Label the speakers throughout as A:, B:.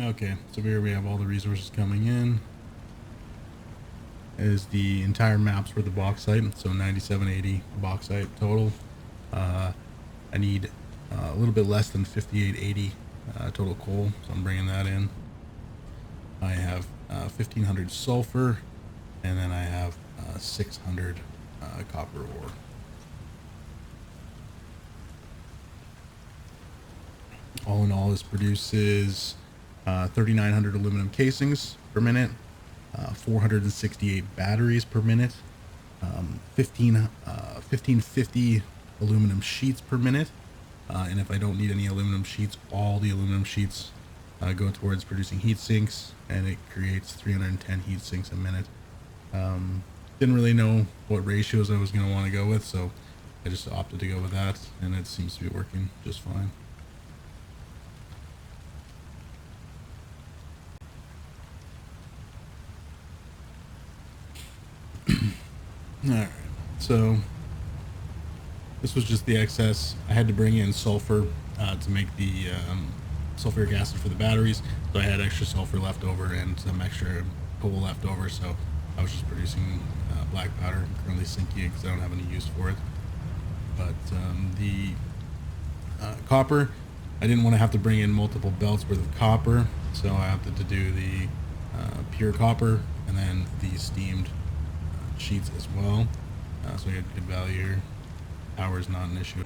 A: Okay, so here we have all the resources coming in. Is the entire maps for the bauxite, so 9780 bauxite total. I need a little bit less than 5880 total coal, so I'm bringing that in. I have 1500 sulfur, and then I have 600 copper ore. All in all, this produces 3,900 aluminum casings per minute, 468 batteries per minute, 1550 aluminum sheets per minute. And if I don't need any aluminum sheets, all the aluminum sheets go towards producing heat sinks, and it creates 310 heat sinks a minute. Didn't really know what ratios I was going to want to go with, so I just opted to go with that, and it seems to be working just fine. All right, so this was just the excess. I had to bring in sulfur to make the sulfuric acid for the batteries, so I had extra sulfur left over and some extra coal left over, so I was just producing black powder. I'm currently sinking it because I don't have any use for it. But the copper, I didn't want to have to bring in multiple belts worth of copper, so I opted to do the pure copper and then the steamed sheets as well. So I get good value here. Power is not an issue.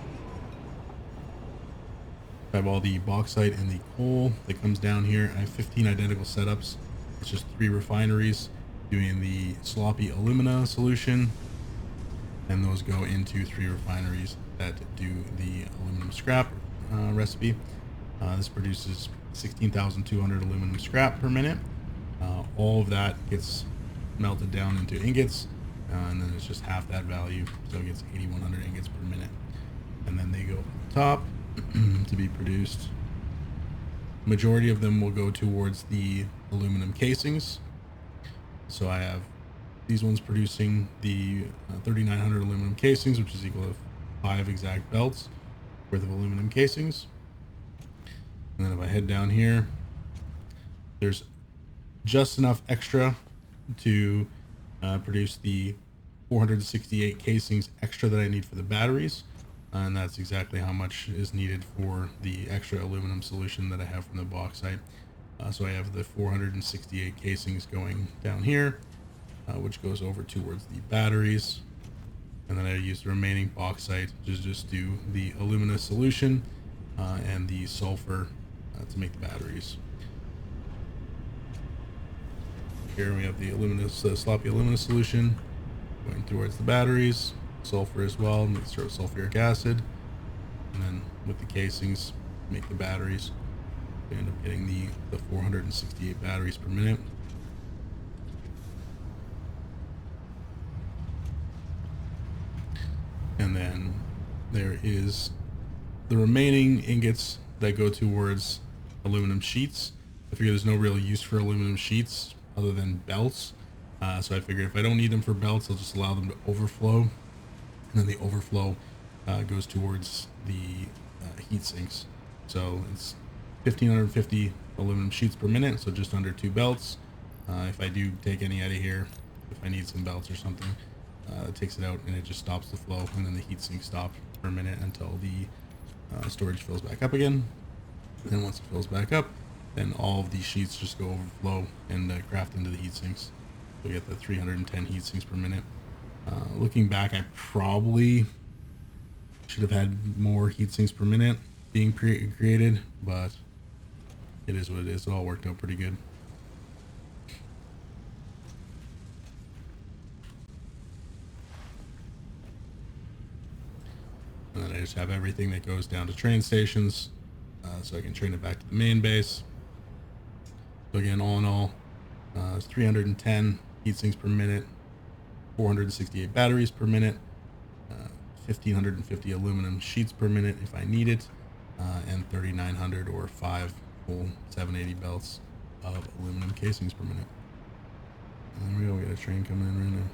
A: I have all the bauxite and the coal that comes down here. I have 15 identical setups. It's just 3 refineries doing the sloppy alumina solution, and those go into 3 refineries that do the aluminum scrap recipe. This produces 16,200 aluminum scrap per minute. All of that gets melted down into ingots, and then it's just half that value, so it gets 8,100 ingots per minute. And then they go up the top to be produced. Majority of them will go towards the aluminum casings. So I have these ones producing the 3,900 aluminum casings, which is equal to 5 exact belts worth of aluminum casings. And then if I head down here, there's just enough extra to produce the 468 casings extra that I need for the batteries. And that's exactly how much is needed for the extra aluminum solution that I have from the bauxite. So I have the 468 casings going down here, which goes over towards the batteries. And then I use the remaining bauxite to just do the alumina solution and the sulfur to make the batteries. Here we have the sloppy alumina solution going towards the batteries, sulfur as well, mixture of sulfuric acid, and then with the casings, make the batteries. We end up getting the 468 batteries per minute. And then there is the remaining ingots that go towards aluminum sheets. I figure there's no real use for aluminum sheets other than belts. So I figured if I don't need them for belts, I'll just allow them to overflow. And then the overflow goes towards the heat sinks. So it's 1,550 aluminum sheets per minute, so just under 2 belts. If I do take any out of here, if I need some belts or something, it takes it out and it just stops the flow, and then the heat sink stops for a minute until the storage fills back up again. And then once it fills back up, then all of these sheets just go overflow and craft into the heat sinks. So we get the 310 heat sinks per minute. Looking back, I probably should have had more heat sinks per minute being created, but it is what it is. It all worked out pretty good. And then I just have everything that goes down to train stations, so I can train it back to the main base. So again, all in all, it's 310 heat sinks per minute, 468 batteries per minute, 1,550 aluminum sheets per minute if I need it, and 3,900 or 5 full 780 belts of aluminum casings per minute. And there we go. We got a train coming in right now.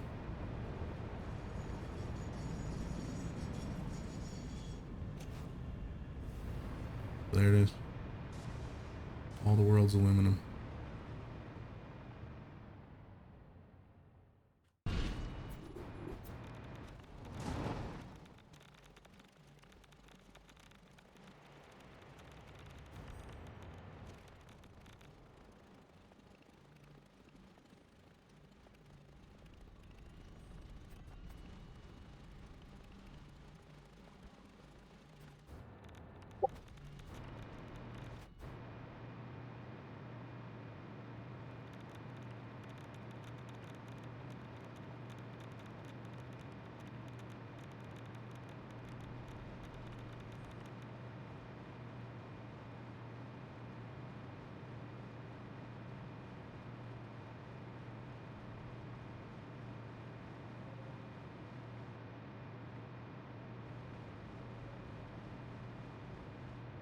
A: There it is. All the world's aluminum.